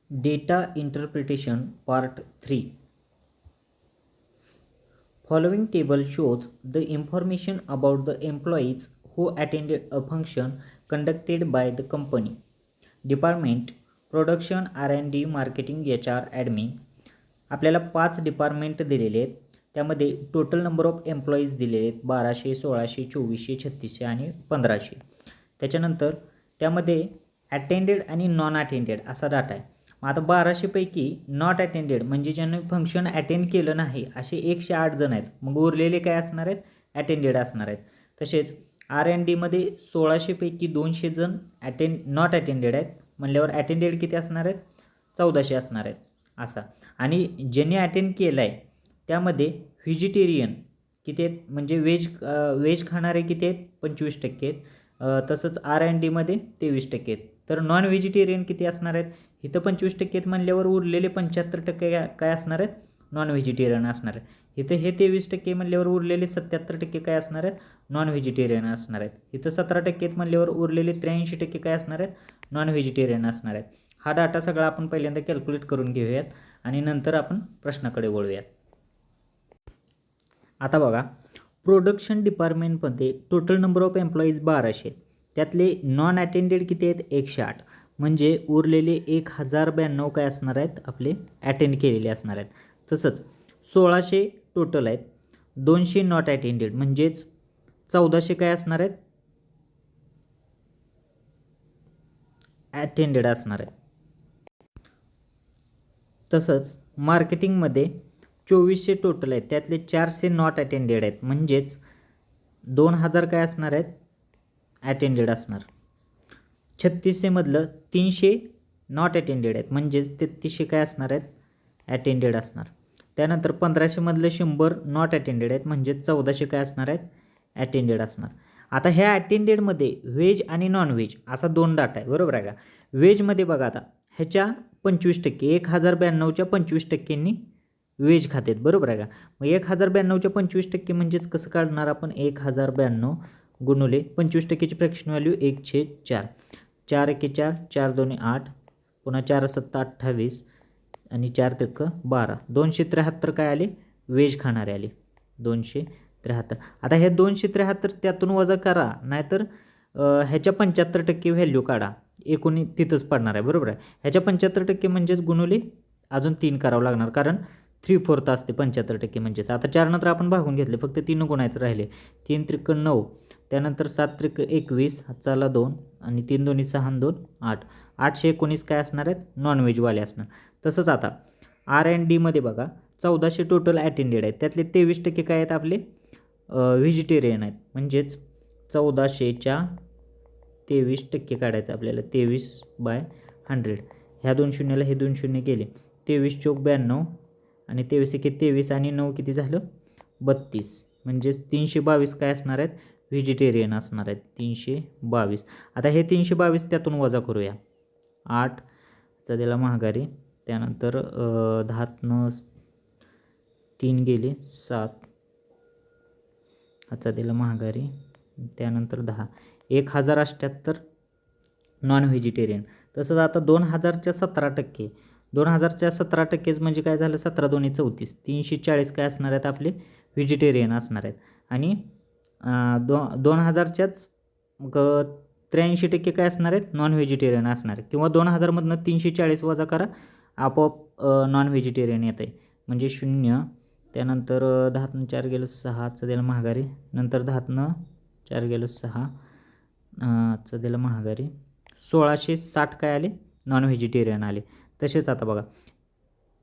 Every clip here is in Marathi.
Data Interpretation Part 3. Following table shows the information about the employees who attended a function conducted by the company. Department Production, R&D, Marketing, HR, Admin. आपल्याला 5 डिपार्टमेंट दिलेले आहेत. त्यामध्ये टोटल नंबर ऑफ एम्प्लॉईज दिलेले आहेत 1200, 1600, 2400, 3600 आणि 1500. त्याच्यानंतर त्यामध्ये अटेंडेड आणि नॉन अटेंडेड असा डाटा आहे. मग आता 1200 पैकी नॉट अटेंडेड म्हणजे ज्यांनी फंक्शन अटेंड केलं नाही असे 108 जण आहेत. मग उरलेले काय असणार आहेत? अटेंडेड असणार आहेत. तसेच R&Dमध्ये 1600 पैकी 200 जण नॉट अटेंडेड आहेत म्हणल्यावर अटेंडेड किती असणार आहेत? 1400 असणार आहेत असा. आणि ज्यांनी अटेंड केलं आहे त्यामध्ये व्हेजिटेरियन किती आहेत म्हणजे व्हेज खाणारे किती आहेत? 25% आहेत. तसंच R&Dमध्ये 23% आहेत. तर नॉन व्हेजिटेरियन किती असणार आहेत? इथं 25% आहेत म्हणल्यावर उरलेले 75% काय असणार आहेत? नॉन व्हेजिटेरियन असणार आहेत. इथं हे 23% म्हणल्यावर उरलेले 77% काय असणार आहेत? नॉन व्हेजिटेरियन असणार आहेत. इथं 17% आहेत म्हणल्यावर उरलेले 83% काय असणार आहेत? नॉन व्हेजिटेरियन असणार आहेत. हा डाटा सगळा आपण पहिल्यांदा कॅल्क्युलेट करून घेऊयात आणि नंतर आपण प्रश्नाकडे वळूयात. आता बघा, प्रोडक्शन डिपार्टमेंटमध्ये टोटल नंबर ऑफ एम्प्लॉईज 1200. त्यातले नॉन अटेंडेड किती आहेत? 108. म्हणजे उरलेले 1092 काय असणार आहेत? आपले अटेंड केलेले असणार आहेत. तसंच 1600 टोटल आहेत, 200 नॉट अटेंडेड म्हणजेच 1400 काय असणार आहेत? अटेंडेड असणार आहेत. तसंच मार्केटिंगमध्ये 2400 टोटल आहेत, त्यातले 400 नॉट अटेंडेड आहेत म्हणजेच 2000 काय असणार आहेत? अटेंडेड असणार. 3600 मधलं 300 नॉट अटेंडेड आहेत म्हणजेच 3300 काय असणार आहेत? अटेंडेड असणार. त्यानंतर 1500 मधलं 100 नॉट अटेंडेड आहेत म्हणजेच 1400 काय असणार आहेत? अटेंडेड असणार. आता ह्या अटेंडेडमध्ये व्हेज आणि नॉन व्हेज असा 2 डाटा आहे, बरोबर आहे का? व्हेजमध्ये बघा आता ह्याच्या 25% 1092च्या 25%नी व्हेज खातेत, बरोबर आहे का? मग 1092च्या 25% म्हणजेच कसं काढणार आपण? 1092 गुणुले 25%ची फ्रॅक्शन व्हॅल्यू 1/4. 4 एके 4, 4 दोन्ही 8, पुन्हा 4 सत्ता 28 आणि 4 त्रिक 12. 273 काय आले? व्हेज खाणारे आले 273. आता हे 273 त्यातून वजा करा, नाहीतर ह्याच्या 75% व्हॅल्यू काढा. एकूण तिथंच पडणार आहे, बरोबर आहे? ह्याच्या 75% म्हणजेच गुणुले अजून 3 करावं लागणार कारण 3/4 असते 75% म्हणजेच. आता 4 नंतर आपण भागून घेतले, फक्त 3 गुणायचं राहिले. 3 त्रिक 9, त्यानंतर 7 त्रिक 21, हातचाला 2 आणि 3 दोन्ही 6 2 8. 819 काय असणार आहेत? नॉन व्हेजवाले असणार. तसंच आता R&Dमध्ये बघा 1400 टोटल अटेंडेड आहेत, त्यातले 23% काय आहेत? आपले व्हेजिटेरियन आहेत म्हणजेच 1400च्या 23% काढायचं आपल्याला. 23/100. ह्या 2 शून्याला हे 2 शून्य केले. 23 चौक 92 आणि 23 एके 23 आणि 9 किती झालं? 32. म्हणजेच 322 काय असणार आहेत? व्हेजिटेरियन असणार आहेत 322. आता हे 322 त्यातून वजा करूया. 8चा दिला महागारी, त्यानंतर 10तनं 3 गेले 7, हाचा दिला महागारी, त्यानंतर 10. 1078 नॉन व्हेजिटेरियन. तसंच आता 2000च्या 17%, 2000च्या 17% म्हणजे काय झालं? 17 दोन्ही 34, 340 काय असणार आहेत? आपले व्हेजिटेरियन असणार आहेत. आणि 2000च्याच 83% काय असणार आहेत? नॉन व्हेजिटेरियन असणार. किंवा 2000मधनं 340 वजा करा, आपोआप नॉन व्हेजिटेरियन येतं आहे म्हणजे 0. त्यानंतर 10तनं 4 गेलं 6चा दिला महागारी, नंतर 10तनं 4 गेलं 6, चा दिला महागारी. 1660 काय आले? नॉन व्हेजिटेरियन आले. तसेच आता बघा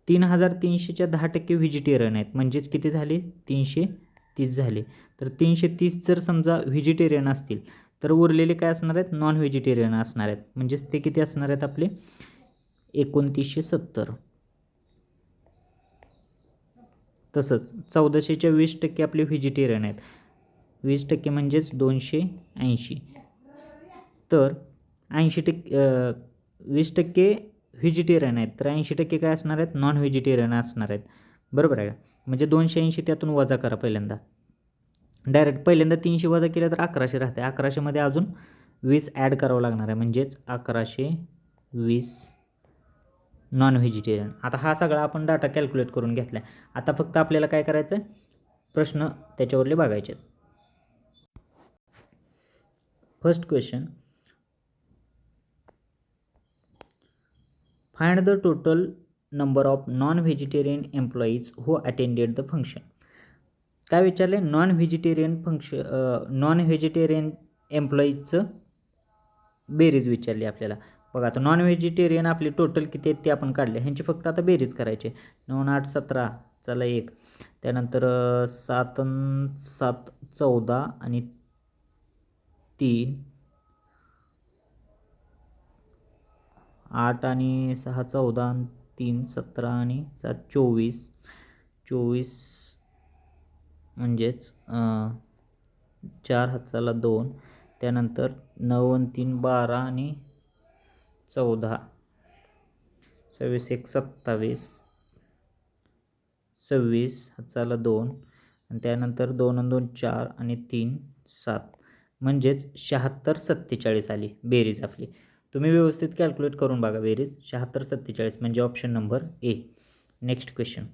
3300च्या 10% व्हेजिटेरियन आहेत म्हणजेच किती झाले? 330 झाले. तर 330 जर समजा व्हेजिटेरियन असतील तर उरलेले काय असणार आहेत? नॉन व्हेजिटेरियन असणार आहेत म्हणजेच ते किती असणार आहेत? आपले 2970. तसंच 1400च्या 20% आपले व्हेजिटेरियन आहेत. 20% म्हणजेच 280. तर 20% व्हेजिटेरियन आहेत तर 80% काय असणार आहेत? नॉन व्हेजिटेरियन असणार आहेत, बरोबर आहे का? म्हणजे 280 त्यातून वजा करा पहिल्यांदा. डायरेक्ट पहिल्यांदा 300 वजा केलं तर 1100 राहते. 1100मध्ये अजून 20 ॲड करावं लागणार आहे म्हणजेच 1120 नॉन व्हेजिटेरियन. आता हा सगळा आपण डाटा कॅल्क्युलेट करून घेतला आहे. आता फक्त आपल्याला काय करायचं आहे, प्रश्न त्याच्यावरले बघायचे आहेत. First question, find the total number of non vegetarian employees who attended the function. काय विचारले, नॉन व्हेजिटेरियन एम्प्लॉईजचं बेरीज विचारली आपल्याला. बघा आता नॉन व्हेजिटेरियन आपली टोटल किती आहेत ते आपण काढले, ह्यांची फक्त आता बेरीज करायची. 9 8 17 चला 1, त्यानंतर 7 7 14 आणि 3, 8 आणि 6 14 आणि 3 17 आणि 7 24, 24 म्हणजेच 4 हाताला 2, त्यानंतर 9 आणि 3 12 आणि 14, 26 1 27, 26 हाताला 2 आणि त्यानंतर 2 आणि 2 4 आणि 3 7, म्हणजेच 76 47 आली बेरीज आपली. तुम्ही व्यवस्थित कॅल्क्युलेट करून बघा बेरीज. 76 47 म्हणजे option number A. Next question,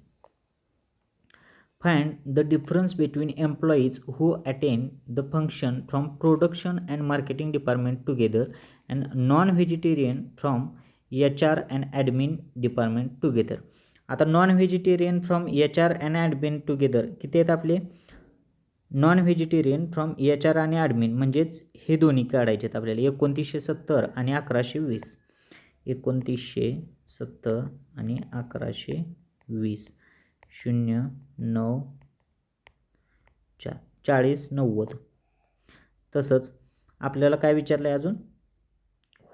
find the difference between employees who attend the function from production and marketing department together and non vegetarian from HR and admin department together. आता non vegetarian from HR and admin together किती आहेत आपले, नॉन व्हेजिटेरियन फ्रॉम HR आणि ॲडमिन म्हणजेच हे दोन्ही काढायचे आहेत आपल्याला. 1970 आणि 1120, 1970 आणि 1120, 0 9 4 40 90. तसंच आपल्याला काय विचारलं आहे अजून,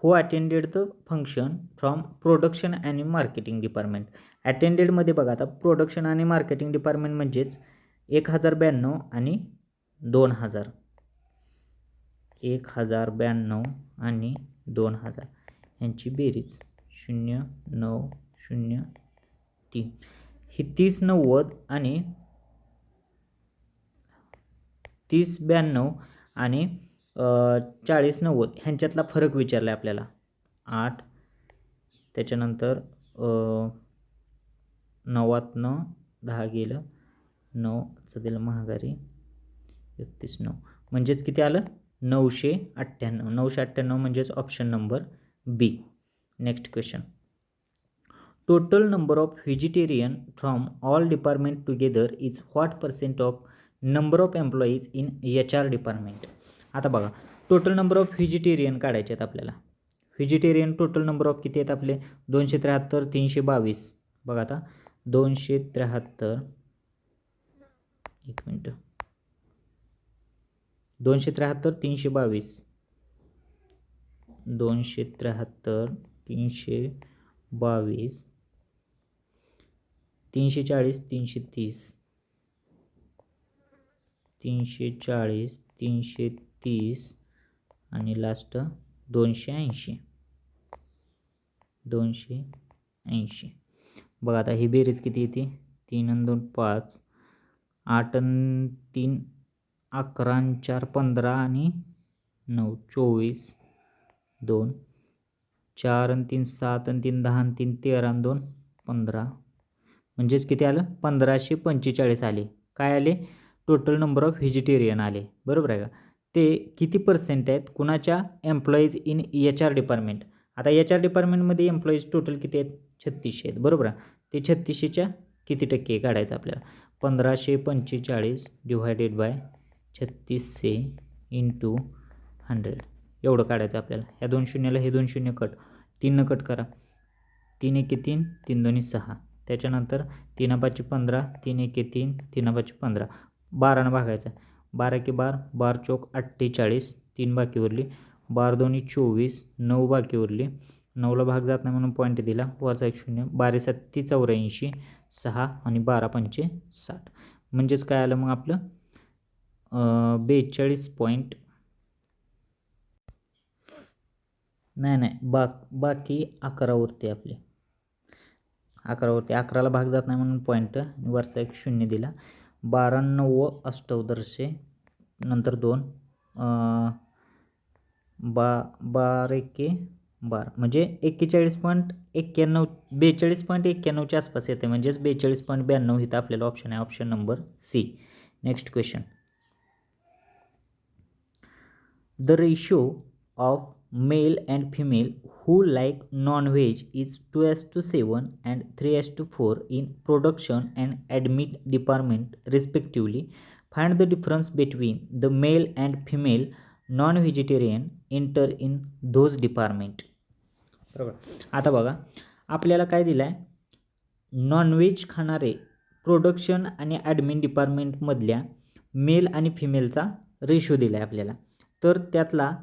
who attended the function from production आणि मार्केटिंग डिपार्टमेंट. अटेंडेडमध्ये बघा आता प्रोडक्शन आणि मार्केटिंग डिपार्टमेंट म्हणजेच 1092 आणि 2000, 1092 आणि 2000 यांची बेरीज 0 9 0 3. ही 30 90 आणि 30 92 आणि 40 90 ह्यांच्यातला फरक विचारला आहे आपल्याला. 8 त्याच्यानंतर 9 10 गेलं, 9चं दिलं महागारी, 31 9 म्हणजेच किती आलं, 998. 998 म्हणजेच option number B. Next question, total number of vegetarian from all department together is what percent of number of employees in HR department. आता बघा टोटल नंबर ऑफ व्हेजिटेरियन काढायचे आहेत आपल्याला. व्हेजिटेरियन टोटल नंबर ऑफ किती आहेत आपले, 273 322. बघा आता 273, एक मिनटं, 273 322, 273 322, 340 330, 340 330 आणि लास्ट 280, 280. बघा आता ही बेरीज किती येते, 3 आणि 2 5, 8 आणि 3 11 आणि 4 15 आणि 9 24, 2 4 आणि 3 7 आणि 3 10 आणि 3 13 आणि 2 15, म्हणजेच किती आलं, 1545 आले. काय आले, टोटल नंबर ऑफ व्हेजिटेरियन आले. बरोबर आहे का. ते किती पर्सेंट आहेत कुणाच्या, एम्प्लॉईज इन HR डिपार्टमेंट. आता HR डिपार्टमेंटमध्ये एम्प्लॉईज टोटल किती आहेत, 3600 आहेत. बरोबर आहे. ते 3600च्या किती टक्के काढायचं आपल्याला, 1545 डिवायडेड बाय 3600 इंटू 100 एवढं काढायचं आपल्याला. ह्या 2 शून्याला हे 2 शून्य कट, 3 कट करा, 3 1 3 3 2 6, त्याच्यानंतर 3 5 15, 3 1 3 3 5 15, 12 भागायचा, 12 1 12, 12 चौक 48, 3 बाकी उरली, 12 2 24, 9 बाकी उरली, 9ला भाग जात नाही म्हणून पॉईंट दिला, वरचा 1 0, 12 7 84, 6 आणि 12 5 60, म्हणजेच काय आलं मग आपलं 42 पॉईंट नाही बाकी 11 उरते आपले, 11 उरते, 11ला भाग जात नाही म्हणून पॉईंट, वरचा 1 0 दिला, 12 9 अष्टोदरशे, नंतर 2 12 1 बरं, म्हणजे 42.91च्या आसपास येते, म्हणजेच 42.92 इथं आपल्याला ऑप्शन आहे, option number C. Next question. The ratio of male and female who like non-veg is 2:7 and 3:4 in production and admin department respectively. Find the difference between the male and female non-vegetarian enter in those department. बरोबर. आता बघा, आपल्याला काय दिलं आहे, नॉनव्हेज खाणारे प्रोडक्शन आणि ॲडमिन डिपार्टमेंटमधल्या मेल आणि फिमेलचा रेशो दिला आहे आपल्याला. तर त्यातला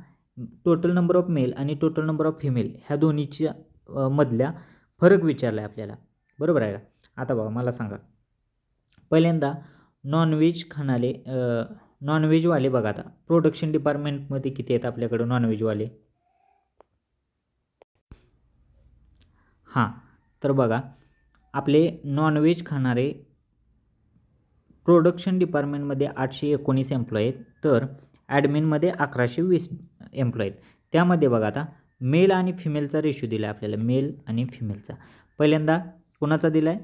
टोटल नंबर ऑफ मेल आणि टोटल नंबर ऑफ फिमेल ह्या दोन्हीच्या मधल्या फरक विचारला आहे आपल्याला. बरोबर आहे का? आता बघा, मला सांगा, पहिल्यांदा नॉनव्हेज खाणारे नॉनव्हेजवाले बघा, आता प्रोडक्शन डिपार्टमेंटमध्ये किती आहेत आपल्याकडं नॉनव्हेजवाले? हां, तर बघा, आपले नॉनव्हेज खाणारे प्रोडक्शन डिपार्टमेंटमध्ये 819 एम्प्लॉई आहेत, तर ॲडमिनमध्ये 1120 एम्प्लॉई आहेत. त्यामध्ये बघा, आता मेल आणि फिमेलचा रेशो दिला आहे आपल्याला, मेल आणि फिमेलचा. पहिल्यांदा कोणाचा दिला आहे?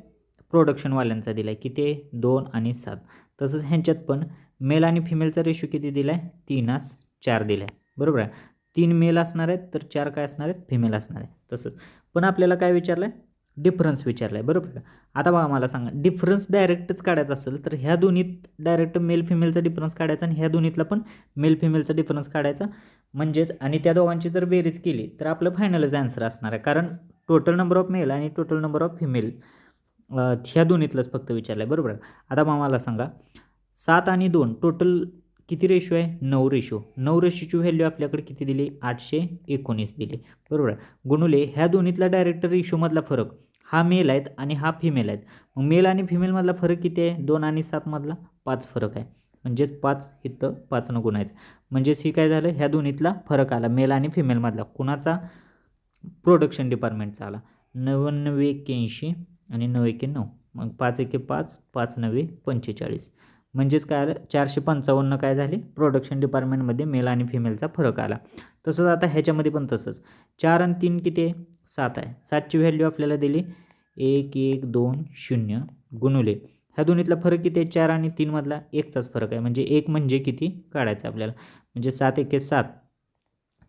प्रोडक्शनवाल्यांचा दिला आहे. किती आहे? 2 आणि 7. तसंच ह्यांच्यात पण मेल आणि फिमेलचा रेशो किती दिला आहे? 3:4 दिला आहे. बरोबर आहे. 3 मेल असणार आहेत, तर 4 काय असणार आहेत? फिमेल असणार आहे. तसंच पण आपल्याला काय विचारलं आहे? डिफरन्स विचारला आहे. बरोबर का? आता बघा, मला सांगा, डिफरन्स डायरेक्टच काढायचा असेल तर ह्या दोन्हीत डायरेक्ट मेल फिमेलचा डिफरन्स काढायचा आणि ह्या दोन्हीतला पण मेल फिमेलचा डिफरन्स काढायचा, म्हणजेच आणि त्या दोघांची जर बेरीज केली तर आपलं फायनलच आन्सर असणार आहे. कारण टोटल नंबर ऑफ मेल आणि टोटल नंबर ऑफ फिमेल ह्या दोन्हीतलंच फक्त विचारलं आहे. बरोबर. आता मग मला सांगा, 7 आणि 2 टोटल किती रेशो आहे? 9 रेशो. 9 रेशोची व्हॅल्यू आपल्याकडे किती दिली? 819 दिली. बरोबर आहे. गुणुले ह्या दोन्हीतला डायरेक्ट रेशोमधला फरक, हा मेल आहेत आणि हा फिमेल आहेत. मग मेल आणि फिमेलमधला फरक किती आहे? 2 आणि 7 मधला 5 फरक आहे. म्हणजेच 5 इथं 5 न गुणायचं. म्हणजेच ही काय झालं? ह्या दोन्हीतला फरक आला मेल आणि फिमेलमधला. कुणाचा? प्रोडक्शन डिपार्टमेंटचा आला. 9981 आणि 919. मग 5 1 5, 5 9 45. म्हणजेच काय आलं? 455 काय झाले? प्रोडक्शन डिपार्टमेंटमध्ये मेल आणि फिमेलचा फरक आला. तसंच आता ह्याच्यामध्ये पण तसंच 4 आणि 3 किती आहे? 7 आहे. 7ची व्हॅल्यू आपल्याला दिली 1120 गुणुले ह्या दोन्हीतला फरक किती आहे? 4 आणि 3 मधला 1चाच फरक आहे. म्हणजे 1 म्हणजे किती काढायचं आपल्याला? म्हणजे 7 1 7,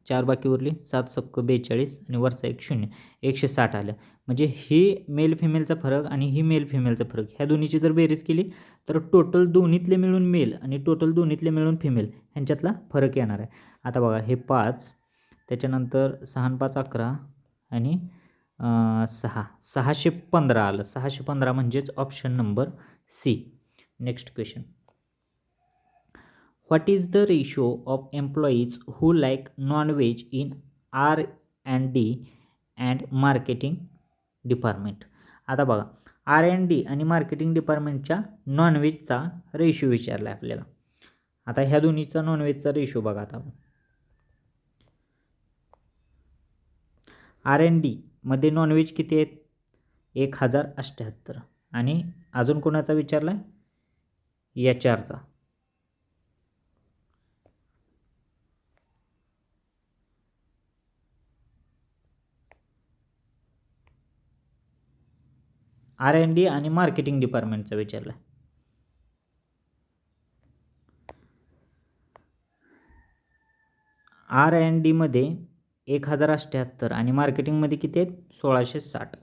4 बाकी उरली, 7 सक्क 42 आणि वरचा 1 0, 160 आलं. म्हणजे ही मेल फिमेलचा फरक आणि ही मेल फिमेलचा फरक ह्या दोन्हीची जर बेरीज केली तर टोटल दोन्हीतले मिळून मेल आणि टोटल दोन्हीतले मिळून फिमेल ह्यांच्यातला फरक येणार आहे. आता बघा, हे 5, त्याच्यानंतर 6 आणि 5 11 आणि 6, 615 आलं. 615 म्हणजेच option number C. Next question. What is the ratio of employees who like non-veg in R&D and marketing department? आता बघा, R&D आणि मार्केटिंग डिपार्टमेंटच्या नॉनव्हेजचा रेशो विचारला आहे आपल्याला. आता ह्या दोन्हीचा नॉनव्हेजचा रेशो बघा. आता R&D मध्ये नॉनव्हेज किती आहेत? 1078. आणि अजून कोणाचा विचारला आहे? HR चा. R&D आणि मार्केटिंग डिपार्टमेंटचा विचारला. R&D मध्ये 1078 आणि मार्केटिंगमध्ये किती आहेत? 1660.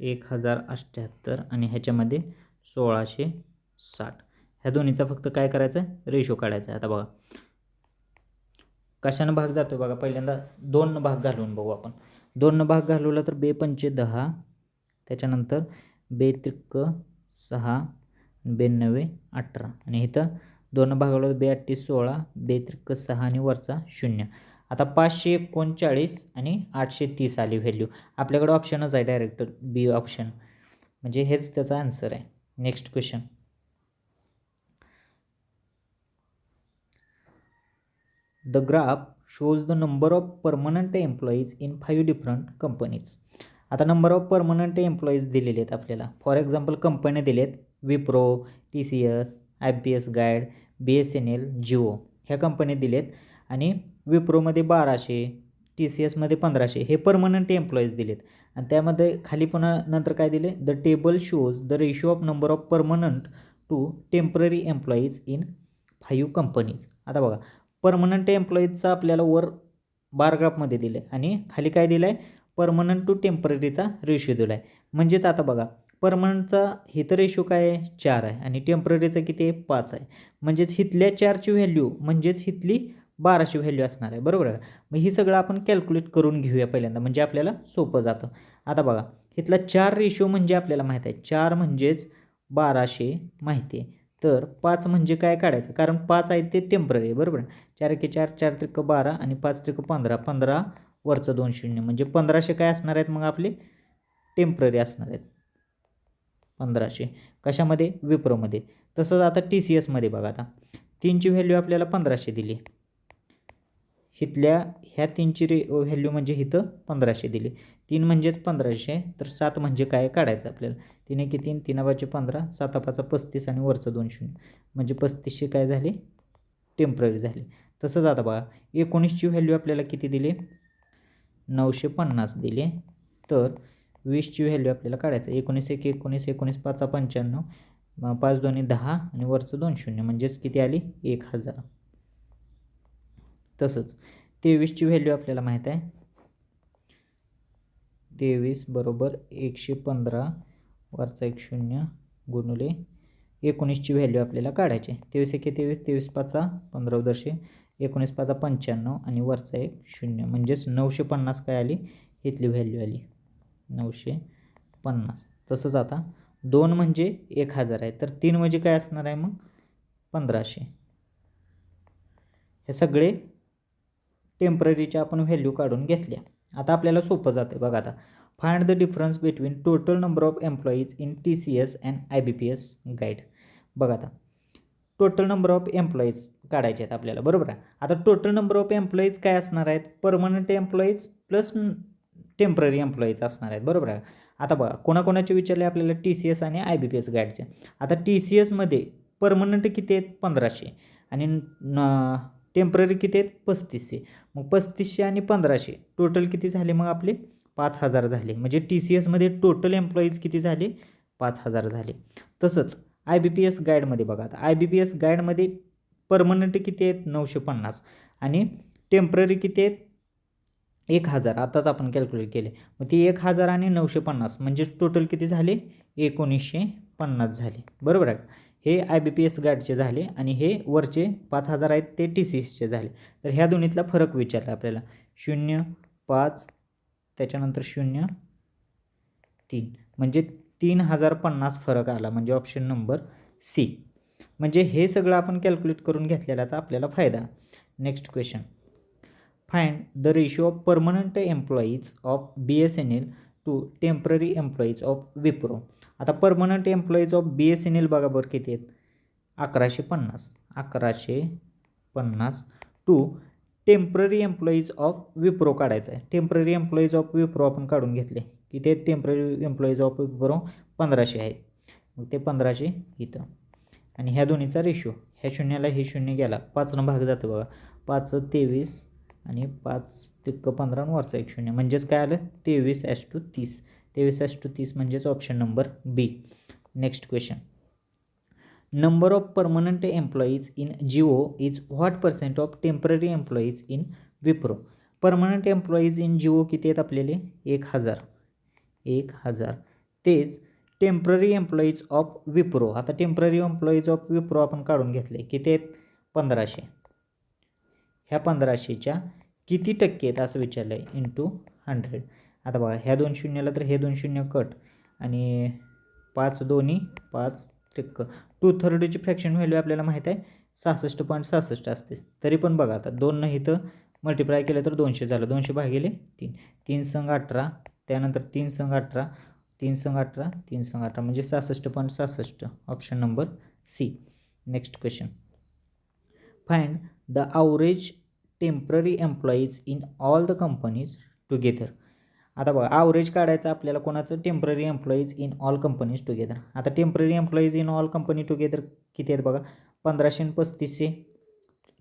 $1078 आणि ह्याच्यामध्ये 1660. ह्या दोन्हीचा फक्त काय करायचं आहे? रेशो काढायचा आहे. आता बघा, कशानं भाग जातो बघा. पहिल्यांदा 2 भाग घालून बघू आपण. 2 भाग घालवला तर 2 पंचे 10, त्याच्यानंतर 2 त्रिक 6, 2 9 18 आणि इथं 2 भागवलं 2 8 16, 2 त्रिक 6 आणि वरचा 0. आता 539 आणि 830 आली व्हॅल्यू. आपल्याकडे ऑप्शनच आहे डायरेक्ट बी ऑप्शन, म्हणजे हेच त्याचा आन्सर आहे. Next question. The graph shows the number of permanent employees in 5 different companies. आता नंबर ऑफ परमनंट एम्प्लॉईज दिलेले आहेत आपल्याला. फॉर एक्झाम्पल कंपन्या दिलेत, Wipro, TCS, IBPS guide, BSNL, Jio ह्या कंपनी दिलेत आणि विप्रोमध्ये 1200, TCSमध्ये 1500 हे परमनंट एम्प्लॉईज दिलेत. आणि त्यामध्ये खाली पुन्हा नंतर काय दिले, the table shows the ratio of number of permanent to temporary employees in 5 companies. आता बघा परमनंट एम्प्लॉईजचा आपल्याला वर बारग्राफमध्ये दिलं आहे आणि खाली काय दिलं आहे, परमनंट टू टेम्पररीचा रेशो दिला आहे. म्हणजेच आता बघा परमनंटचा इथं रेशो काय आहे 4 आहे आणि टेम्पररीचा किती आहे 5 आहे. म्हणजेच इथल्या 4ची व्हॅल्यू म्हणजेच इथली 1200 व्हॅल्यू असणार आहे. बरोबर आहे. मग ही सगळं आपण कॅल्क्युलेट करून घेऊया पहिल्यांदा, म्हणजे आपल्याला सोपं जातं. आता बघा इथला 4 रेशो म्हणजे आपल्याला माहीत आहे, 4 म्हणजेच 1200 माहिती आहे. तर 5 म्हणजे काय काढायचं, कारण 5 आहे ते टेम्पररी आहे. बरोबर आहे. 4 एके 4, 4 त्रिक 12 आणि 5 त्रिक 15, 15 वरचं 2 शून्य म्हणजे 1500 काय असणार आहेत मग आपले टेम्पररी असणार आहेत. 1500 कशामध्ये, विप्रोमध्ये. तसंच आता TCSमध्ये बघा, आता 3ची व्हॅल्यू आपल्याला 1500 दिली, इथल्या ह्या 3ची व्हॅल्यू म्हणजे इथं 1500 दिली. 3 म्हणजेच 1500, तर 7 म्हणजे काय काढायचं आपल्याला. 3 एके 3, 3 5 15, 7 5 35 आणि वरचं 2 शून्य म्हणजे 3500 काय झाले टेम्पररी झाले. तसंच आता बघा 19ची व्हॅल्यू आपल्याला किती दिली, 950 दिली. तर 20ची व्हॅल्यू आपल्याला काढायचं, 19 एके 19, 19 5 95, 5 दोन्ही 10 आणि वरचं 2 शून्य म्हणजेच किती आली 1000. तसंच 23ची व्हॅल्यू आपल्याला माहीत आहे, 23 बरोबर 115 वरचा 1 शून्य गुणुले 19ची व्हॅल्यू आपल्याला काढायची. 23 एके 23, 23 5 15 दर्शे 19 5 95 आणि वरचा 1 शून्य म्हणजेच 950 काय आली इथली व्हॅल्यू आली 950. तसंच आता 2 म्हणजे 1000 आहे, तर 3 म्हणजे काय असणार आहे मग 1500. हे सगळे टेम्पररीच्या आपण व्हॅल्यू काढून घेतल्या. आता आपल्याला सोपं जाते बघा. आता find the difference between total number of employees in TCS and IBPS guide. बघा आता टोटल नंबर ऑफ एम्प्लॉईज काढायचे आहेत आपल्याला. बरोबर आहे. आता टोटल नंबर ऑफ एम्प्लॉईज काय असणार आहेत, permanent employees plus temporary employees असणार आहेत. बरोबर आहे. आता बघा कोणाकोणाचे विचारले आपल्याला, TCS आणि IBPS गाईडचे. आता TCSमध्ये परमनंट किती आहेत 1500 आणि टेम्पररी किती आहेत 3500. मग 3500 आणि 1500 टोटल किती झाले मग आपले 5000 झाले. म्हणजे TCSमध्ये टोटल एम्प्लॉईज किती झाले 5000 झाले. तसंच IBPS गाईडमध्ये बघा, आता IBPS गाईडमध्ये परमनंट किती आहेत 950 आणि टेम्पररी किती आहेत 1000. आताच आपण कॅल्क्युलेट केले. मग ती 1000 आणि 950 म्हणजे टोटल किती झाले 1950 झाले. बरोबर आहे. हे IBPS गाईडचे झाले आणि हे वरचे 5000 आहेत ते TCSचे झाले. तर ह्या दोन्हीतला फरक विचारला आपल्याला, 0 5 त्याच्यानंतर 0 3 म्हणजे 3050 फरक आला, म्हणजे ऑप्शन नंबर C. म्हणजे हे सगळं आपण कॅल्क्युलेट करून घेतलेल्याचा आपल्याला फायदा. Next question, find the ratio of permanent employees of BSNL to temporary employees of Wipro. आता परमनंट एम्प्लॉईज ऑफ BSNL बघा बरं किती आहेत 1150 to temporary employees of Wipro काढायचं आहे. टेम्पररी एम्प्लॉईज ऑफ विप्रो आपण काढून घेतले, किती आहेत टेम्पररी एम्प्लॉईज ऑफ विप्रो 1500 आहेत. मग ते 1500 इथं आणि ह्या दोन्हीचा रेशो, ह्या शून्याला हे शून्य गेला 5नं भाग जातं बघा, 5 23 आणि 5 तिक्क 15 आणि वरचा 1 शून्य म्हणजेच काय आलं 23:30. 23:30 म्हणजेच option number B. Next question, number of permanent employees in Jio is what percent of temporary employees in Wipro. Permanent employees in Jio किती आहेत आपल्याला 1000. तेच टेम्पररी एम्प्लॉईज ऑफ विप्रो, आता टेम्पररी एम्प्लॉईज ऑफ विप्रो आपण काढून घेतले, किती आहेत 1500. ह्या 1500च्या किती टक्के आहेत असं विचारलं आहे, इंटू 100. आता बघा ह्या 2 शून्याला तर हे 2 शून्य कट आणि 5 दोन्ही 5 त्रिक 2/3ची फ्रॅक्शन व्हॅल्यू आपल्याला माहीत आहे 66.66 असते. तरी पण बघा आता 2 नाही तर मल्टिप्लाय केलं तर 200 झालं, 200 भागिले 3, 3 संग 18, त्यानंतर 3 संग 18, 3 संग 18, 3 संग 18 म्हणजे 66.66. Option number C. Next question, find the average temporary employees in all the companies together. आता बघा ॲव्हरेज काढायचं आपल्याला कोणाचं, temporary employees in all companies together. आता temporary employees in all company together किती आहेत बघा, 1500 आणि 3500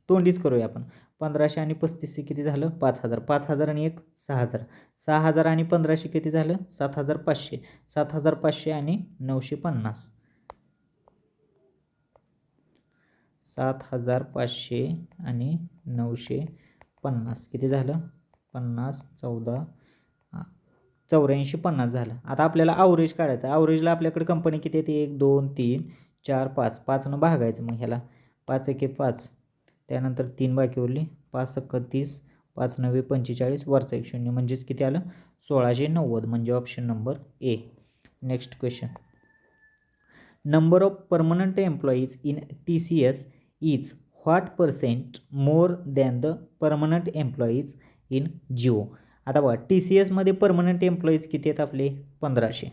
तोंडीच करूया आपण. 1500 आणि 3500 किती झालं, 5000. 5000 आणि 1 6000. 6000 आणि 1500 किती झालं, 7500. 7500 आणि 950. 7500 आणि 950 किती झालं, 50 14 84 50 झालं. आता आपल्याला ॲव्हरेज काढायचं. ॲव्हरेजला आपल्याकडे कंपनी किती येते, 1 2 3 4 5. 5नं भागायचं मग ह्याला, 5 1 5, त्यानंतर 3 बाकी उरली, 5 1 30, 5 9 45, वरचा 1 0 म्हणजेच किती आलं, 1690. म्हणजे option number A. Next question. Number of permanent employees in TCS is what % more than the permanent employees in Jio. आता बघा TCSमध्ये परमनंट एम्प्लॉईज किती आहेत आपले, 1500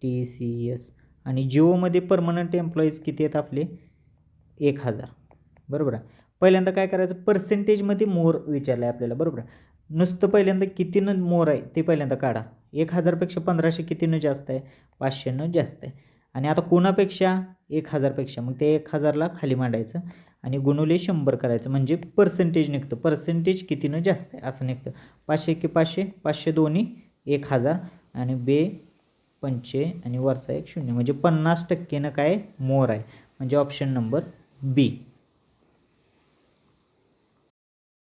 TCS. आणि जिओमध्ये परमनंट एम्प्लॉईज किती आहेत आपले, 1000. बरोबर आहे. पहिल्यांदा काय करायचं, पर्सेंटेजमध्ये मोर विचारलं आहे आपल्याला. बरोबर आहे. नुसतं पहिल्यांदा कितीनं मोर आहे ते पहिल्यांदा काढा. 1000पेक्षा 1500 कितीनं जास्त आहे, 500नं जास्त आहे. आणि आता कोणापेक्षा, 1000पेक्षा, मग ते 1000ला खाली मांडायचं आणि गुणुले 100 करायचं, म्हणजे पर्सेंटेज निघतं. पर्सेंटेज कितीनं जास्त आहे असं निघतं. 500 की 500, 500 दोन्ही 1000 आणि बे 5 आणि वरचा 1 0, म्हणजे 50%नं काय मोर आहे, म्हणजे ऑप्शन नंबर बी.